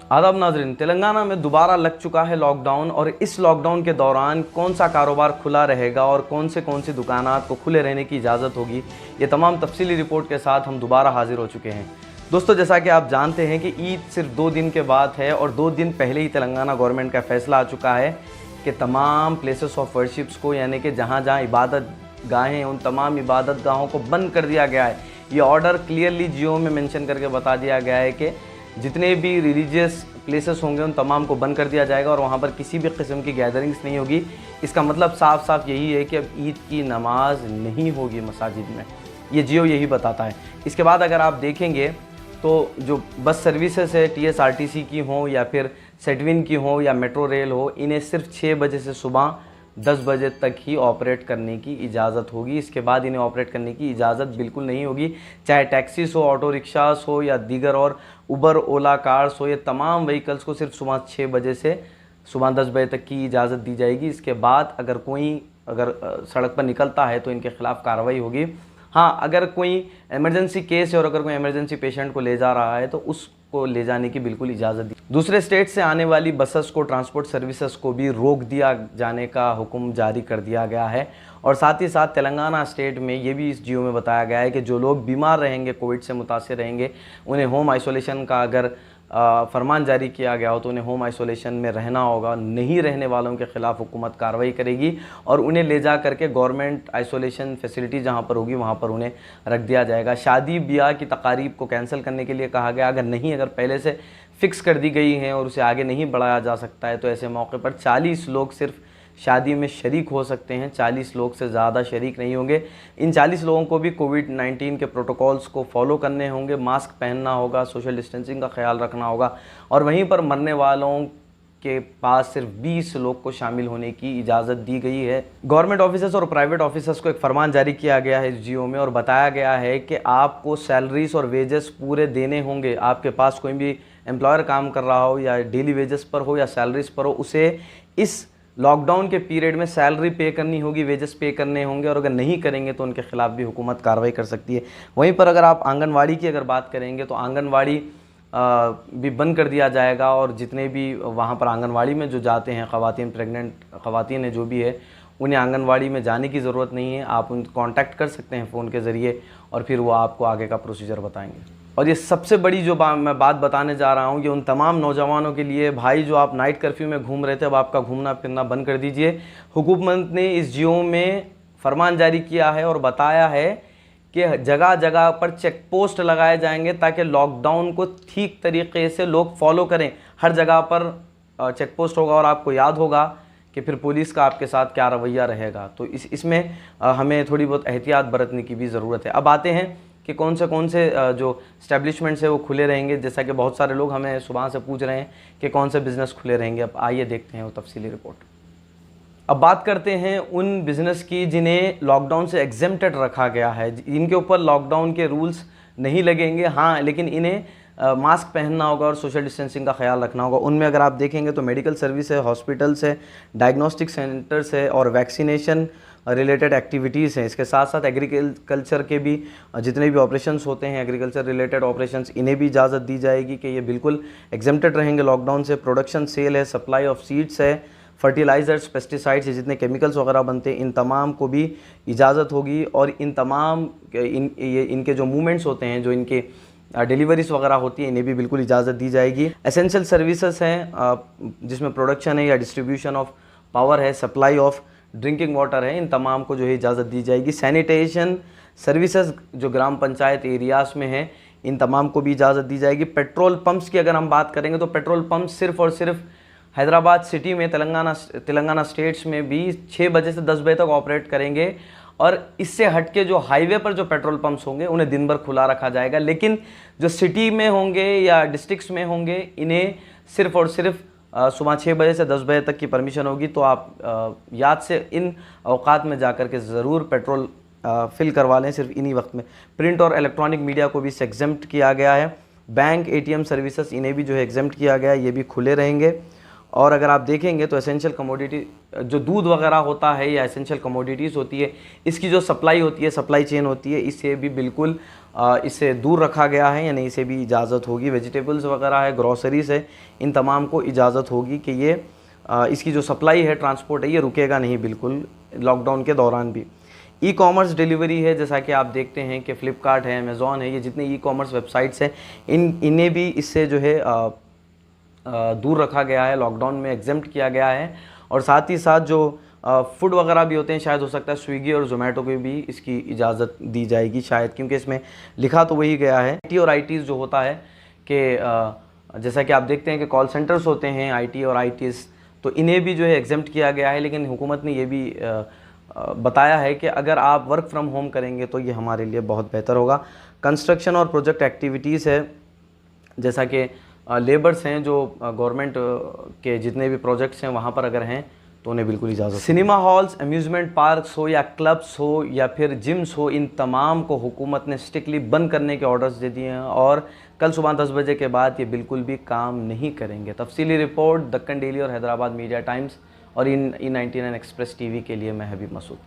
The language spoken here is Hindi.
आदाब नाज़रीन, तेलंगाना में दोबारा लग चुका है लॉकडाउन और इस लॉकडाउन के दौरान कौन सा कारोबार खुला रहेगा और कौन सी दुकानात को खुले रहने की इजाज़त होगी, ये तमाम तफसीली रिपोर्ट के साथ हम दोबारा हाजिर हो चुके हैं। दोस्तों, जैसा कि आप जानते हैं कि ईद सिर्फ 2 दिन के बाद है और 2 दिन पहले ही तेलंगाना गवर्नमेंट का फैसला आ चुका है कि तमाम प्लेसेस ऑफ वर्शिप्स को, यानी कि जहाँ जहाँ इबादत गाहें हैं, उन तमाम इबादत गाहों को बंद कर दिया गया है। ये ऑर्डर क्लियरली जियो में मेंशन करके बता दिया गया है कि जितने भी रिलीजियस प्लेसेस होंगे उन तमाम को बंद कर दिया जाएगा और वहाँ पर किसी भी किस्म की गैदरिंग्स नहीं होगी। इसका मतलब साफ साफ यही है कि अब ईद की नमाज नहीं होगी मसाजिद में, ये जियो यही बताता है। इसके बाद अगर आप देखेंगे तो जो बस सर्विसेज है TSRTC की हो या फिर सेटविन की हो या मेट्रो रेल हो, इन्हें सिर्फ 6 बजे से सुबह 10 बजे तक ही ऑपरेट करने की इजाज़त होगी। इसके बाद इन्हें ऑपरेट करने की इजाज़त बिल्कुल नहीं होगी। चाहे टैक्सीज हो, ऑटो रिक्शास हो या दीगर और उबर ओला कार्स हो, ये तमाम व्हीकल्स को सिर्फ सुबह 6 बजे से सुबह 10 बजे तक की इजाज़त दी जाएगी। इसके बाद अगर कोई सड़क पर निकलता है तो इनके खिलाफ़ कार्रवाई होगी। हाँ, अगर कोई इमरजेंसी केस है और अगर कोई इमरजेंसी पेशेंट को ले जा रहा है तो उसको ले जाने की बिल्कुल इजाज़त दी। दूसरे स्टेट से आने वाली बसेस को, ट्रांसपोर्ट सर्विसेज को भी रोक दिया जाने का हुक्म जारी कर दिया गया है। और साथ ही साथ तेलंगाना स्टेट में ये भी इस जियो में बताया गया है कि जो लोग बीमार रहेंगे, कोविड से मुतासिर रहेंगे, उन्हें होम आइसोलेशन का अगर फरमान जारी किया गया हो तो उन्हें होम आइसोलेशन में रहना होगा। नहीं रहने वालों के ख़िलाफ़ हुकूमत कार्रवाई करेगी और उन्हें ले जा करके गवर्नमेंट आइसोलेशन फैसिलिटी जहां पर होगी वहां पर उन्हें रख दिया जाएगा। शादी ब्याह की तकारीब को कैंसिल करने के लिए कहा गया। अगर पहले से फ़िक्स कर दी गई हैं और उसे आगे नहीं बढ़ाया जा सकता है तो ऐसे मौके पर 40 लोग सिर्फ शादी में शरीक हो सकते हैं। 40 लोग से ज़्यादा शरीक नहीं होंगे। इन 40 लोगों को भी कोविड-19 के प्रोटोकॉल्स को फॉलो करने होंगे, मास्क पहनना होगा, सोशल डिस्टेंसिंग का ख्याल रखना होगा और वहीं पर मरने वालों के पास सिर्फ 20 लोग को शामिल होने की इजाज़त दी गई है। गवर्नमेंट ऑफिसर्स और प्राइवेट ऑफिसर्स को एक फरमान जारी किया गया है इस जियो में और बताया गया है कि आपको सैलरीज और वेजेस पूरे देने होंगे। आपके पास कोई भी एम्प्लॉयर काम कर रहा हो या डेली वेजेस पर हो या सैलरीज पर हो, उसे इस लॉकडाउन के पीरियड में सैलरी पे करनी होगी, वेजेस पे करने होंगे और अगर नहीं करेंगे तो उनके खिलाफ़ भी हुकूमत कार्रवाई कर सकती है। वहीं पर अगर आप आंगनवाड़ी की बात करेंगे तो आंगनवाड़ी भी बंद कर दिया जाएगा और जितने भी वहाँ पर आंगनवाड़ी में जो जाते हैं ख़वातीन, प्रेग्नेंट ख़वातीन है जो भी है, उन्हें आंगनवाड़ी में जाने की ज़रूरत नहीं है। आप उन कांटेक्ट कर सकते हैं फ़ोन के ज़रिए और फिर वो आपको आगे का प्रोसीजर बताएंगे। और ये सबसे बड़ी जो मैं बात बताने जा रहा हूँ, ये उन तमाम नौजवानों के लिए भाई जो आप नाइट कर्फ्यू में घूम रहे थे, अब आपका घूमना फिरना बंद कर दीजिए। हुकूमत ने इस जियो में फरमान जारी किया है और बताया है कि जगह जगह पर चेक पोस्ट लगाए जाएंगे ताकि लॉकडाउन को ठीक तरीके से लोग फॉलो करें। हर जगह पर चेक पोस्ट होगा और आपको याद होगा कि फिर पुलिस का आपके साथ क्या रवैया रहेगा। तो इसमें हमें थोड़ी बहुत एहतियात बरतने की भी ज़रूरत है। अब आते हैं कि कौन से जो इस्टेब्लिशमेंट्स है वो खुले रहेंगे। जैसा कि बहुत सारे लोग हमें सुबह से पूछ रहे हैं कि कौन से बिज़नेस खुले रहेंगे। अब आइए देखते हैं वो तफसीली रिपोर्ट। अब बात करते हैं उन बिज़नेस की जिन्हें लॉकडाउन से एग्जेम्प्टेड रखा गया है। इनके ऊपर लॉकडाउन के रूल्स नहीं लगेंगे, हाँ, लेकिन इन्हें मास्क पहनना होगा और सोशल डिस्टेंसिंग का ख्याल रखना होगा। उनमें अगर आप देखेंगे तो मेडिकल सर्विस है, हॉस्पिटल्स है, डायग्नोस्टिक सेंटर्स है और वैक्सीनेशन रिलेटेड एक्टिविटीज़ हैं। इसके साथ साथ एग्रीकल्चर के भी जितने भी ऑपरेशंस होते हैं, एग्रीकल्चर रिलेटेड ऑपरेशंस, इन्हें भी इजाज़त दी जाएगी कि ये बिल्कुल एग्जेम्प्टेड रहेंगे लॉकडाउन से। प्रोडक्शन, सेल है, सप्लाई ऑफ सीड्स है, फर्टिलाइज़र्स, पेस्टिसाइड्स, जितने केमिकल्स वगैरह बनते हैं, इन तमाम को भी इजाज़त होगी। और इन तमाम इनके जो मूवमेंट्स होते हैं, जो इनके डिलीवरीज वगैरह होती है, इन्हें भी बिल्कुल इजाज़त दी जाएगी। एसेंशियल सर्विसेज हैं जिसमें प्रोडक्शन है या डिस्ट्रीब्यूशन ऑफ पावर है, सप्लाई ऑफ ड्रिंकिंग वाटर है, इन तमाम को जो है इजाज़त दी जाएगी। सैनिटेशन सर्विसेज जो ग्राम पंचायत एरियाज़ में है, इन तमाम को भी इजाज़त दी जाएगी। पेट्रोल पंप्स की अगर हम बात करेंगे तो पेट्रोल पंप सिर्फ़ और सिर्फ हैदराबाद सिटी में, तेलंगाना स्टेट्स में भी 6 बजे से 10 बजे तक ऑपरेट करेंगे और इससे हटके जो हाईवे पर जो पेट्रोल पंप्स होंगे उन्हें दिन भर खुला रखा जाएगा। लेकिन जो सिटी में होंगे या डिस्ट्रिक्ट्स में होंगे, इन्हें सिर्फ़ और सिर्फ सुबह 6 बजे से 10 बजे तक की परमिशन होगी। तो आप याद से इन औकात में जाकर के ज़रूर पेट्रोल फिल करवा लें, सिर्फ इन्हीं वक्त में। प्रिंट और इलेक्ट्रॉनिक मीडिया को भी इससे एग्जेम्प्ट किया गया है। बैंक, ATM सर्विसेज, इन्हें भी जो है एग्जेम्प्ट किया गया है, ये भी खुले रहेंगे। और अगर आप देखेंगे तो एसेंशियल कमोडिटी जो दूध वगैरह होता है या एसेंशियल कमोडिटीज़ होती है, इसकी जो सप्लाई होती है, सप्लाई चेन होती है, इससे भी बिल्कुल इससे दूर रखा गया है, यानी इसे भी इजाज़त होगी। वेजिटेबल्स वगैरह है, ग्रॉसरीज है, इन तमाम को इजाज़त होगी कि ये इसकी जो सप्लाई है, ट्रांसपोर्ट है, ये रुकेगा नहीं बिल्कुल लॉकडाउन के दौरान भी। ई कॉमर्स डिलीवरी है, जैसा कि आप देखते हैं कि फ़्लिपकार्ट है, अमेज़ॉन है, ये जितने ई कॉमर्स वेबसाइट्स हैं इन्हें भी इससे जो है दूर रखा गया है, लॉकडाउन में एग्जेम्प्ट किया गया है। और साथ ही साथ जो फूड वगैरह भी होते हैं, शायद हो सकता है स्विगी और जोमेटो को भी इसकी इजाज़त दी जाएगी शायद, क्योंकि इसमें लिखा तो वही गया है। IT और ITs जो होता है कि जैसा कि आप देखते हैं कि कॉल सेंटर्स होते हैं IT और ITs, तो इन्हें भी जो है एग्जेम्प्ट किया गया है। लेकिन हुकूमत ने ये भी बताया है कि अगर आप वर्क फ्रॉम होम करेंगे तो ये हमारे लिए बहुत बेहतर होगा। कंस्ट्रक्शन और प्रोजेक्ट एक्टिविटीज़ है, जैसा कि लेबर्स हैं जो गवर्नमेंट के जितने भी प्रोजेक्ट्स हैं वहाँ पर अगर हैं तो उन्हें बिल्कुल इजाज़त। सिनेमा हॉल्स, अम्यूज़मेंट पार्क्स हो या क्लब्स हो या फिर जिम्स हो, इन तमाम को हुकूमत ने स्ट्रिक्टली बंद करने के ऑर्डर्स दे दिए हैं और कल सुबह 10 बजे के बाद ये बिल्कुल भी काम नहीं करेंगे। तफसीली रिपोर्ट दक्कन डेली और हैदराबाद मीडिया टाइम्स और इन E99 एक्सप्रेस TV के लिए मैं हबीब मसूद।